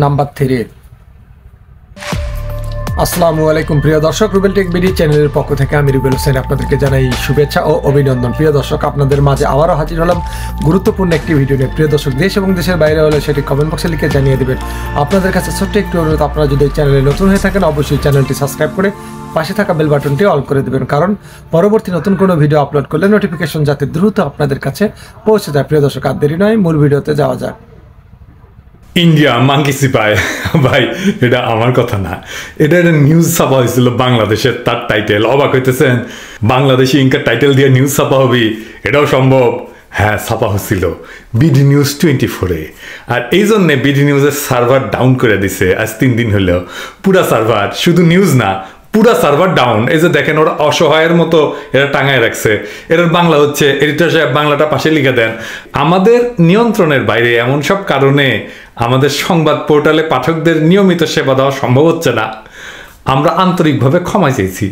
Number 3। আসসালামু আলাইকুম প্রিয় দর্শক, রুবেল টেক বিডি চ্যানেলের পক্ষ থেকে আমি রুবেল হোসেন আপনাদেরকে জানাই শুভেচ্ছা ও অভিনন্দন। প্রিয় দর্শক, আপনাদের মাঝে আবারও হাজির হলাম গুরুত্বপূর্ণ একটি ভিডিও নিয়ে। প্রিয় দর্শক, দেশ এবং দেশের বাইরে হলে সেটি কমেন্ট বক্সে লিখে জানিয়ে দেবেন। আপনাদের কাছে ছোট্ট একটি অনুরোধ, আপনারা যদি এই চ্যানেলে নতুন হয়ে থাকেন অবশ্যই চ্যানেলটি সাবস্ক্রাইব করে পাশে থাকা বেল বাটনটি অল করে দেবেন, কারণ পরবর্তী নতুন কোনো ভিডিও আপলোড করলে নোটিফিকেশন যাতে দ্রুত আপনাদের কাছে পৌঁছে যায়। প্রিয় দর্শক, আর দেরি নয়, মূল ভিডিওতে যাওয়া যাক। ইন্ডিয়া মাঙ্কি সিপাই ভাই, এটা আমার কথা না, এটা একটা নিউজ ছাপা হয়েছিল বাংলাদেশের। তার টাইটেল অবাক হইতেছেন, বাংলাদেশি ইনকার টাইটেল দিয়ে নিউজ ছাপা হবে, এটাও সম্ভব? হ্যাঁ, ছাপা হচ্ছিল বিডি নিউজ 24-এ। আর এই জন্যে বিডি নিউজের সার্ভার ডাউন করে দিছে আজ 3 দিন হলেও। পুরা সার্ভার, শুধু নিউজ না, পুরা সার্ভার ডাউন। এই যে দেখেন, ওরা অসহায়ের মতো এরা টাঙায় রাখছে। এটার বাংলা হচ্ছে, এডিটর সাহেব বাংলাটা পাশে লিখে দেন। আমাদের নিয়ন্ত্রণের বাইরে এমন সব কারণে আমাদের সংবাদ পোর্টালে পাঠকদের নিয়মিত সেবা দেওয়া সম্ভব হচ্ছে না। আমরা আন্তরিকভাবে ক্ষমা চাইছি।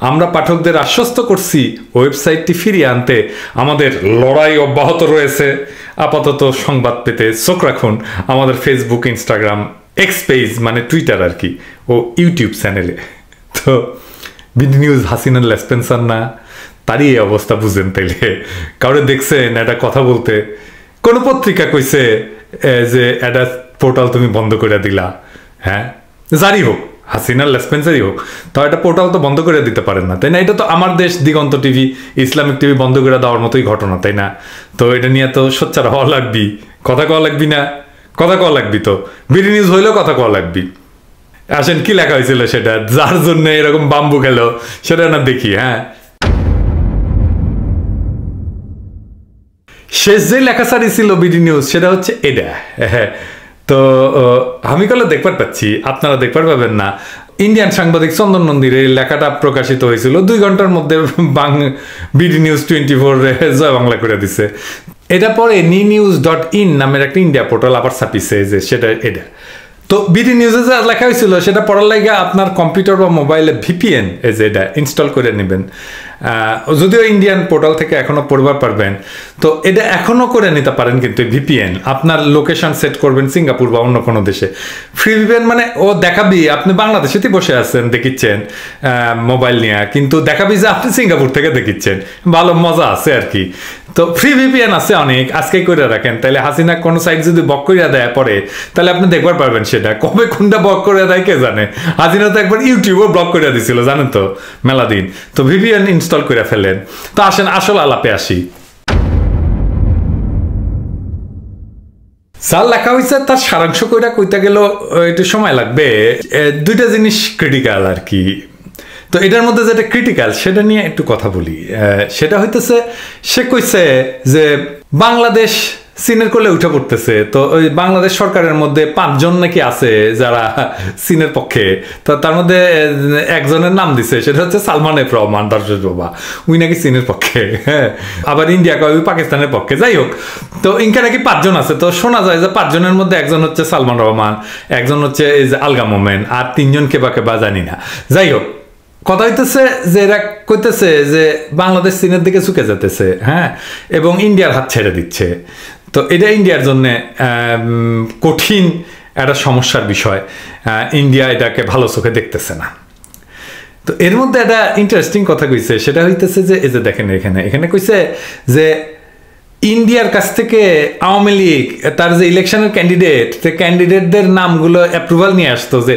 আমরা পাঠকদের আশ্বস্ত করছি ওয়েবসাইটটি ফিরিয়ে আনতে আমাদের লড়াই অব্যাহত রয়েছে। আপাতত সংবাদ পেতে চোখ রাখুন আমাদের ফেসবুক, ইনস্টাগ্রাম, এক্স পেজ মানে টুইটার আর কি, ও ইউটিউব চ্যানেলে। তো বিডি নিউজ হাসিনার লেসপেন্সার না, তারই এই অবস্থা বুঝেন তাইলে। কাউরে দেখছেন এটা কথা বলতে? কোন পত্রিকা কইছে যে এটা পোর্টাল তুমি বন্ধ করে দিলা? হ্যাঁ, জারি হোক, হাসিনার লেসপেন্সারই হোক, তাও একটা পোর্টাল তো বন্ধ করে দিতে পারেন না, তাই না? এটা তো আমার দেশ দিগন্ত টিভি, ইসলামিক টিভি বন্ধ করে দেওয়ার মতোই ঘটনা, তাই না? তো এটা নিয়ে তো সোচ্চার হওয়া লাগবি, কথা কওয়া লাগবি না? কথা কওয়া লাগবি তো, বিডি নিউজ হইলেও কথা কওয়া লাগবি। আসেন, কি লেখা হয়েছিল সেটা, যার জন্য এরকম বাম্বু খেলো সেটা না দেখি। হ্যাঁ, শেষ যে লেখা সারি ছিল বিডি নিউজ সেটা হচ্ছে এটা। হ্যাঁ, তো আমি কলে দেখবার পাচ্ছি, আপনারা দেখবার পাবেন না। ইন্ডিয়ান সাংবাদিক চন্দন নন্দীর এই লেখাটা প্রকাশিত হয়েছিল 2 ঘন্টার মধ্যে বিডি নিউজ 24 জয় বাংলা করে দিছে। এটা পরে ninews.in নামের একটা ইন্ডিয়া পোর্টাল আবার ছাপিছে, যে সেটা এটা। তো বিডি নিউজে যা লেখা হয়েছিল সেটা পড়ার লাগে আপনার কম্পিউটার বা মোবাইলে ভিপিএন এই যে এটা ইনস্টল করে নেবেন। যদিও ইন্ডিয়ান পোর্টাল থেকে এখনো পড়বার পারবেন, তো এটা এখনো করে নিতে পারেন, কিন্তু ভিপিএন আপনার লোকেশন সেট করবেন সিঙ্গাপুর বা অন্য কোনো দেশে। ফ্রি ভিপিএন মানে ও দেখাবি আপনি বাংলাদেশেতে বসে আছেন দেখিচ্ছেন মোবাইল নিয়ে, কিন্তু দেখাবি যে আপনি সিঙ্গাপুর থেকে দেখিচ্ছেন। ভালো মজা আছে আর কি। তো ফ্রি ভিপিএন আছে অনেক, আজকেই করে রাখেন, তাহলে হাসিনা কোনো সাইট যদি বক করিয়া দেয় পরে, তাহলে আপনি দেখবার পারবেন সেটা কবে কোনটা ব্লক করে দেয় কে জানে। হাসিনা তো একবার ইউটিউবও ব্লক করে দিছিল, জানেন তো, মেলা দিন। তো ভিপিএন ইনস্টল করে ফেলেন। তো আসেন আসল আলাপে আসি। যার লেখা হয়েছে তার সারাংশ কইরা কইতে গেল একটু সময় লাগবে। 2টা জিনিস ক্রিটিক্যাল আর কি। তো এটার মধ্যে যেটা ক্রিটিক্যাল সেটা নিয়ে একটু কথা বলি। সেটা হইতেছে, সে কইছে যে বাংলাদেশ চীনের কোলে উঠে পড়তেছে। তো ওই বাংলাদেশ সরকারের মধ্যে 5 জন নাকি আছে যারা চীনের পক্ষে। তো তার মধ্যে একজনের নাম দিছে, সেটা হচ্ছে সালমান এফ রহমান দর্শক বাবা, উনি নাকি চীনের পক্ষে। হ্যাঁ, আবার ইন্ডিয়া কয় পাকিস্তানের পক্ষে। যাই হোক, তো ইনকা নাকি 5 জন আছে। তো শোনা যায় যে 5 জনের মধ্যে একজন হচ্ছে সালমান রহমান, একজন হচ্ছে এই যে আলগা মোমেন, আর 3 জন কেবা কেবা জানি না। যাই হোক, কথা হইতেছে যে এরা কইতেছে যে বাংলাদেশ চীনের দিকে ঝুঁকে যেতেছে, হ্যাঁ, এবং ইন্ডিয়ার হাত ছেড়ে দিচ্ছে। তো এটা ইন্ডিয়ার জন্য কঠিন একটা সমস্যার বিষয়। ইন্ডিয়া এটাকে ভালো চোখে দেখতেছে না। তো এর মধ্যে একটা ইন্টারেস্টিং কথা কইছে, সেটা হইতেছে যে এই যে দেখেন এখানে কইছে যে ইন্ডিয়ার কাছ থেকে আওয়ামী লীগ তার যে ইলেকশনের ক্যান্ডিডেট, সে ক্যান্ডিডেটদের নামগুলো অ্যাপ্রুভাল নিয়ে আসতো যে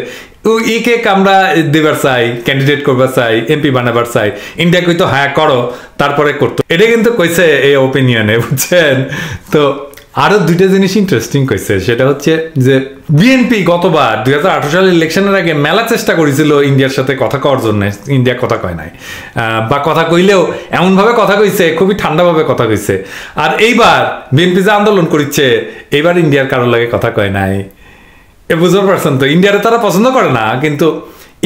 একে আমরা দেবার চাই, ক্যান্ডিডেট করবার চাই, এমপি বানাবার চাই। ইন্ডিয়া কইতো হ্যাঁ করো, তারপরে করতো। এটা কিন্তু কইছে এই ওপিনিয়নে, বুঝছেন? তো আরো 2টা জিনিস ইন্টারেস্টিং কইছে, সেটা হচ্ছে যে বিএনপি গতবার 2018 সালের ইলেকশনের আগে মেলা চেষ্টা করেছিল ইন্ডিয়ার সাথে কথা কওয়ার জন্য। ইন্ডিয়া কথা কয় নাই, বা কথা কইলেও এমনভাবে কথা কইছে, খুবই ঠান্ডাভাবে কথা কইছে। আর এইবার বিএনপি যে আন্দোলন করছে, এইবার ইন্ডিয়ার কারোর লাগে কথা কয় নাই। বুঝতে পারছেন তো, ইন্ডিয়ারে তারা পছন্দ করে না, কিন্তু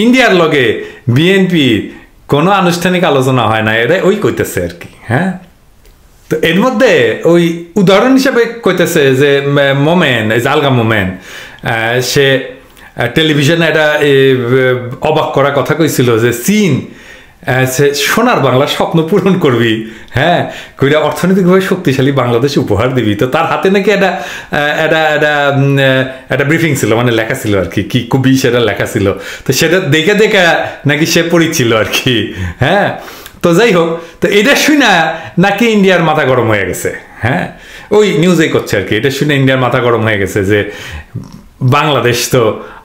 ইন্ডিয়ার লগে বিএনপি কোনো আনুষ্ঠানিক আলোচনা হয় না, এরা ওই কইতেছে আর কি। হ্যাঁ, তো এর মধ্যে ওই উদাহরণ হিসেবে কইতেছে যে মোমেন, আলগা মোমেন, সে টেলিভিশনে একটা অবাক করা কথা কইছিল যে চীন সোনার বাংলা স্বপ্ন পূরণ করবি, হ্যাঁ, কইরা অর্থনৈতিকভাবে শক্তিশালী বাংলাদেশ উপহার দিবি। তো তার হাতে নাকি একটা ব্রিফিং ছিল, মানে লেখা ছিল আর কি, কি কবি সেটা লেখা ছিল। তো সেটা দেখে দেখে নাকি সে পড়িছিল আর কি, হ্যাঁ। তো যাই হোক, তো এটা শুনে নাকি ইন্ডিয়ার মাথা গরম হয়ে গেছে, হ্যাঁ, ওই নিউজেই করছে আর কি। এটা শুনে ইন্ডিয়ার মাথা গরম হয়ে গেছে যে বাংলাদেশ তো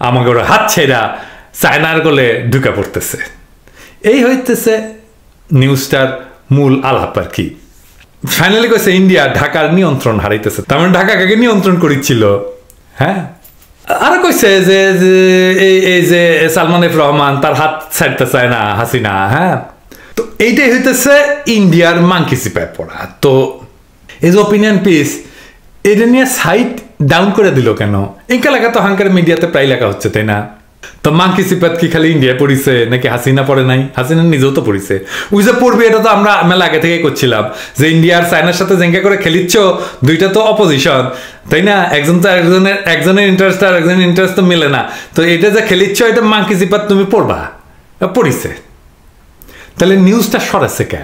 আমাকে ওরা হাত ছেড়া চায়নার গোলে ঢুকা পড়তেছে। এই হইতেছে নিউজটার মূল আলাপ আর কি। ফাইনালি কইছে ইন্ডিয়া ঢাকার নিয়ন্ত্রণ হারাইতেছে, তার মানে ঢাকা কাকে নিয়ন্ত্রণ করেছিল, হ্যাঁ। আরো কইছে যে এই যে সালমান এফ রহমান তার হাত ছাড়তে চায় না হাসিনা, হ্যাঁ। তো এইটাই হইতেছে ইন্ডিয়ার মাংকি সিপায় পড়া। তো এই যে অপিনিয়ন পিস, এটা নিয়ে সাইট ডাউন করে দিল কেন? এঁকা লেখা তো হাঙ্কার মিডিয়াতে প্রায় লেখা হচ্ছে, তাই না? তো মাংকি সিপাত কি খালি ইন্ডিয়া পড়িছে নাকি হাসিনা পড়ে নাই? হাসিনা নিজেও তো পড়িছে। ওই যে পড়বে, এটা তো আমরা মেলা আগে থেকে করছিলাম যে ইন্ডিয়া আর চায়নার সাথে জেঙ্গা করে খেলিচ্ছ, দুইটা তো অপোজিশন, তাই না? একজন তো একজনের ইন্টারেস্ট আর একজনের ইন্টারেস্ট তো মিলে না। তো এটা যে খেলিচ্ছ, এটা মাংকি সিপাত তুমি পড়বা, পড়িছে। তাহলে নিউজটা সরাচ্ছে কে?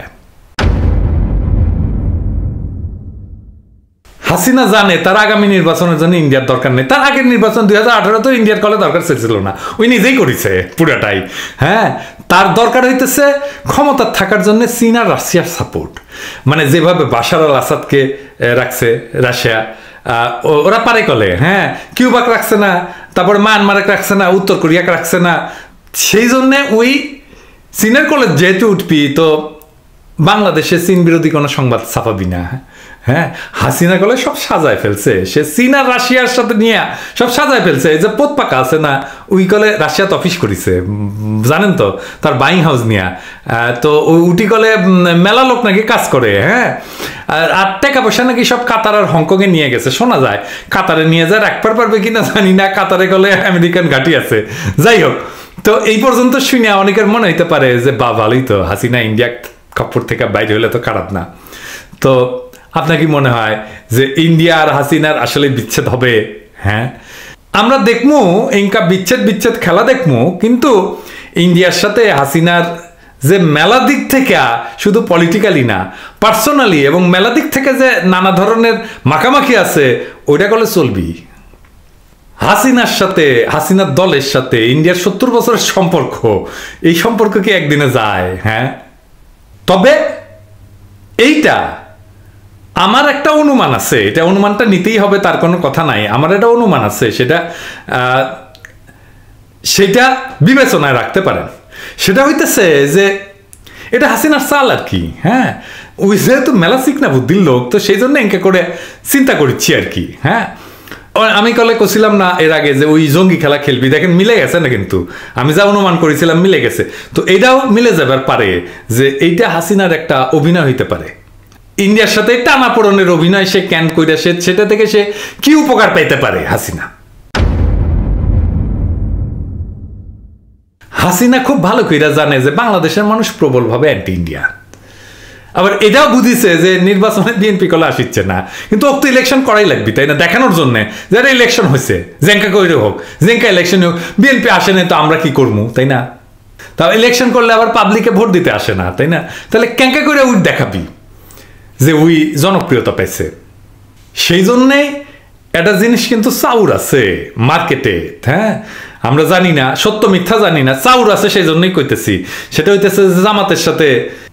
হাসিনা জানে তার আগামী নির্বাচনের জন্য ইন্ডিয়ার দরকার নেই। তার আগের নির্বাচন 2018 তো ইন্ডিয়ার কলে দরকার ছিল না, ওই নিজেই করেছে পুরাটাই, হ্যাঁ। তার দরকার হইতেছে ক্ষমতার থাকার জন্য চীন আর রাশিয়ার সাপোর্ট। মানে যেভাবে বাশার আল আসাদকে রাখছে রাশিয়া, ওরা পারে কলে, হ্যাঁ। কিউবাকে রাখছে না, তারপরে মায়ানমারকে রাখছে না, উত্তর কোরিয়াকে রাখছে না। সেই জন্যে ওই চীনের কলে যেহেতু উঠবি, তো বাংলাদেশে চীন বিরোধী কোনো সংবাদ ছাপাবি না, হ্যাঁ। হাসিনা কলে সব সাজায় ফেলছে, সে চীন আর রাশিয়ার সাথে নিয়ে সব সাজায় ফেলছে। এই যে পোতপাকা আছে না, ওই কলে রাশিয়াতে অফিস করেছে, জানেন তো, তার বাইং হাউস নিয়ে। তো উটি কলে মেলা লোক নাকি কাজ করে, হ্যাঁ। আর টাকা পয়সা নাকি সব কাতার আর হংকংয়ে নিয়ে গেছে, শোনা যায়। কাতারে নিয়ে যায় রাখবার পারবে কিনা জানি না, কাতারে কলে আমেরিকান ঘাঁটি আছে। যাই হোক, তো এই পর্যন্ত শুনে অনেকের মনে হইতে পারে যে বা ভালোই তো, হাসিনা ইন্ডিয়া খপ্পর থেকে বাইরে হলে তো খারাপ না। তো আপনার কি মনে হয় যে ইন্ডিয়া আর হাসিনার আসলে বিচ্ছেদ হবে? হ্যাঁ, আমরা দেখবো ইনকা বিচ্ছেদ খেলা দেখবো, কিন্তু ইন্ডিয়ার সাথে হাসিনার যে মেলা দিক থেকে, শুধু পলিটিক্যালি না, পার্সোনালি এবং মেলা দিক থেকে যে নানা ধরনের মাখামাখি আছে, ওইটা করলে চলবি। হাসিনার সাথে, হাসিনার দলের সাথে ইন্ডিয়ার 70 বছরের সম্পর্ক, এই সম্পর্ক কি একদিনে যায়? হ্যাঁ, তবে এইটা আমার একটা অনুমান আছে, এটা অনুমানটা নিতেই হবে, তার কোনো কথা নাই। আমার একটা অনুমান আছে, সেটা বিবেচনায় রাখতে পারেন। সেটা হইতেছে যে এটা হাসিনার চাল আর কি, হ্যাঁ। ওই যেহেতু মেলা শিখনা বুদ্ধির লোক, তো সেই জন্য এঁকে করে চিন্তা করছি আর কি, হ্যাঁ। আমি কলে করছিলাম না এর আগে যে ওই জঙ্গি খেলা খেলবি, দেখেন মিলে গেছে না, কিন্তু আমি যা অনুমান করেছিলাম মিলে গেছে। তো এইটাও মিলে যাবার পারে যে এইটা হাসিনার একটা অভিনয় হইতে পারে, ইন্ডিয়ার সাথে টানাপোড়নের অভিনয় সে ক্যান কইরা, সেটা থেকে সে কি উপকার পাইতে পারে হাসিনা। হাসিনা খুব ভালো কইরা জানে যে বাংলাদেশের মানুষ প্রবলভাবে অ্যান্টি ইন্ডিয়া। আবার এটাও বুঝিছে যে নির্বাচনে বিএনপি কলে আসিচ্ছে না, কিন্তু ও তো ইলেকশন করাই লাগবে, তাই না, দেখানোর জন্য যে ইলেকশন হয়েছে, জেঙ্কা কইরে হোক, জেঙ্কা ইলেকশন হোক, বিএনপি আসে না তো আমরা কি করবো, তাই না। তা ইলেকশন করলে আবার পাবলিকে ভোট দিতে আসে না, তাই না। তাহলে ক্যাঙ্কা করে উই দেখাবি যে ওই জনপ্রিয়তা পাইছে। সেই জন্যে একটা জিনিস কিন্তু চাউর আছে মার্কেটে, হ্যাঁ। আমরা জানি না, সত্য মিথ্যা জানি না, চাউর আছে, সেই জন্যই কইতেছি। সেটা হইতেছে যে জামাতের সাথে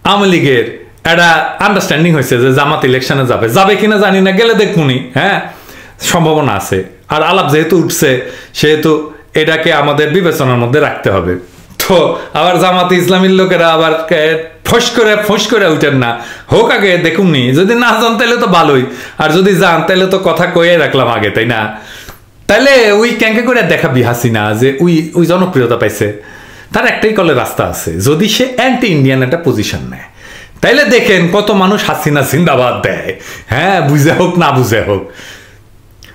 আওয়ামী লীগের একটা আন্ডারস্ট্যান্ডিং হয়েছে যে জামাত ইলেকশনে যাবে কিনা জানি না, গেলে দেখুনি, হ্যাঁ, সম্ভাবনা আছে। আর আলাপ যেহেতু উঠছে, সেহেতু এটাকে আমাদের বিবেচনার মধ্যে রাখতে হবে। তো আবার জামাতে ইসলামীর লোকেরা আবার ফস করে উঠেন না, হোক আগে দেখুননি, যদি না যান তাহলে তো ভালোই, আর যদি যান তাহলে তো কথা কয়ে রাখলাম আগে, তাই না। তাহলে ওই ক্যাঙ্কে করে দেখাবি হাসিনা যে ওই জনপ্রিয়তা পাইছে। তার একটাই কলে রাস্তা আছে, যদি সে অ্যান্টি ইন্ডিয়ান একটা পজিশন নেয়, তাইলে দেখেন কত মানুষ হাসিনা জিন্দাবাদ দেয়, হ্যাঁ, বুঝে হোক না বুঝে হোক।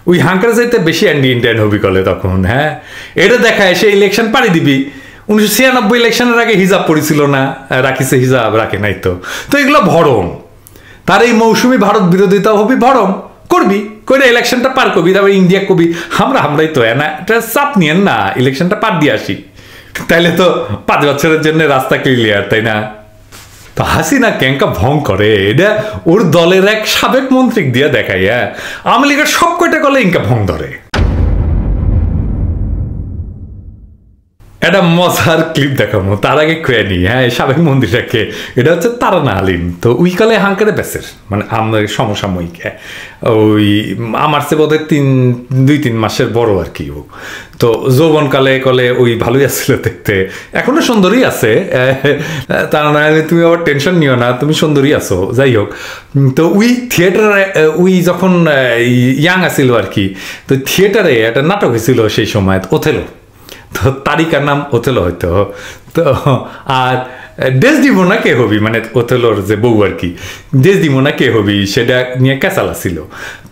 ওই হাঙ্কার চাইতে বেশি অ্যান্টি ইন্ডিয়ান হবি কলে তখন, হ্যাঁ। এটা দেখায় সে ইলেকশন পাড়ি দিবি। 1996 ইলেকশনের আগে হিজাব পড়েছিল না, রাখিছে হিজাব, রাখে নাই তো। তো এগুলো ভরম, তার এই মৌসুমি ভারত বিরোধিতা হবি, ভরম করবি, করে ইলেকশনটা পার করবি, তারপরে ইন্ডিয়া কবি আমরাই তো না, এটা চাপ নিয়েন না, ইলেকশনটা পার দিয়ে আসি, তাইলে তো 5 বছরের জন্য রাস্তা ক্লিয়ার, তাই না। তো হাসিনা ক্যাঙ্কা ভং করে, এটা ওর দলের এক সাবেক মন্ত্রী দিয়ে দেখাই। হ্যাঁ, আওয়ামী লীগের সব কয়টা কলে ইনকা ভং ধরে। একটা মজার ক্লিপ দেখাবো, তার আগে খুঁয়ে নি। হ্যাঁ, সাবেক মন্ত্রীটাকে, এটা হচ্ছে তারানা আলিম। তো ওই কালে হাঙ্কারে বেসের, মানে আমাদের সমসাময়িক, ওই আমার সে বোধহয় 2-3 মাসের বড় আর কি। ও তো যৌবনকালে কলে ওই ভালোই আসছিল দেখতে, এখনো সুন্দরী আছে। তারানা আলিম, তুমি আবার টেনশন নিও না, তুমি সুন্দরী আছো। যাই হোক, তো ওই থিয়েটারে ওই যখন ইয়াং আসিল আর কি, তো থিয়েটারে একটা নাটক হয়েছিল সেই সময়, ওথেলো। তো তারিকার নাম ওথেলো হয়তো। তো আর ডেসডিমোনা কে হবি, মানে ওথেলোর যে বউ আর কি, ডেসডিমোনা কে হবি সেটা নিয়ে ক্যাচালা ছিল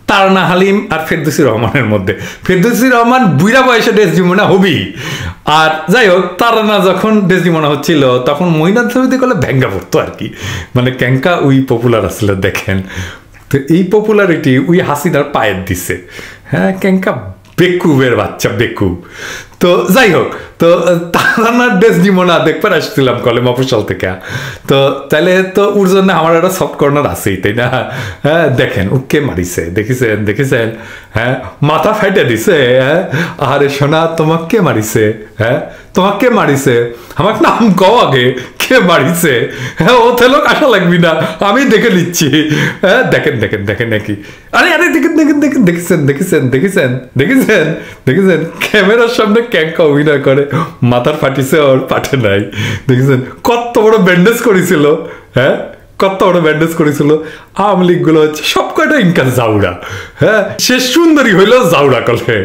তারানা হালিম আর ফেরদৌসী রহমানের মধ্যে। ফেরদৌসী রহমান বুড়া বয়সে ডেসডিমোনা হবি। আর যাই হোক, তারানা যখন ডেসডিমোনা হচ্ছিল তখন মহিলা ছবিতে করলে ভেঙ্গা পড়তো আর কি, মানে ক্যাঙ্কা ওই পপুলার আসলে দেখেন। তো এই পপুলারিটি ওই হাসিনার পায়ের দিছে। হ্যাঁ, ক্যাঙ্কা বেকুবের বাচ্চা, বেকুব। তো যাই হোক, তো তারানার ডেসডিমোনা দেখবার আসছিলাম কলে মফস্বল থেকে। তো তাহলে তো ওর জন্য আমার একটা সফট কর্নার আছেই, তাই না? হ্যাঁ, দেখেন ওকে মারিছে, দেখেছেন? হ্যাঁ, মাথা ফাইটে দিছে। হ্যাঁ, আরে সোনা, তোমাকে মারিছে? হ্যাঁ, তোমাকে মারিছে? আমার নাম কও আগে, কে মারিছে? হ্যাঁ, ওথেলো আশা লাগবি না, আমি দেখে নিচ্ছি। হ্যাঁ, দেখেন নাকি? আরে দেখেছেন ক্যামেরার সামনে ক্যাঙ্কা অভিনয় করে, মাথার ফাটিছে ওর, পাঠে নাই। দেখেছেন কত বড় ব্যান্ডেজ করেছিল। হ্যাঁ, কত বড় ব্যান্ডেজ করেছিল। আওয়ামী লীগ গুলো হচ্ছে সব কয়টা ইনকাম জাউড়া। হ্যাঁ, সে সুন্দরী হইলেও জাউড়া কলে।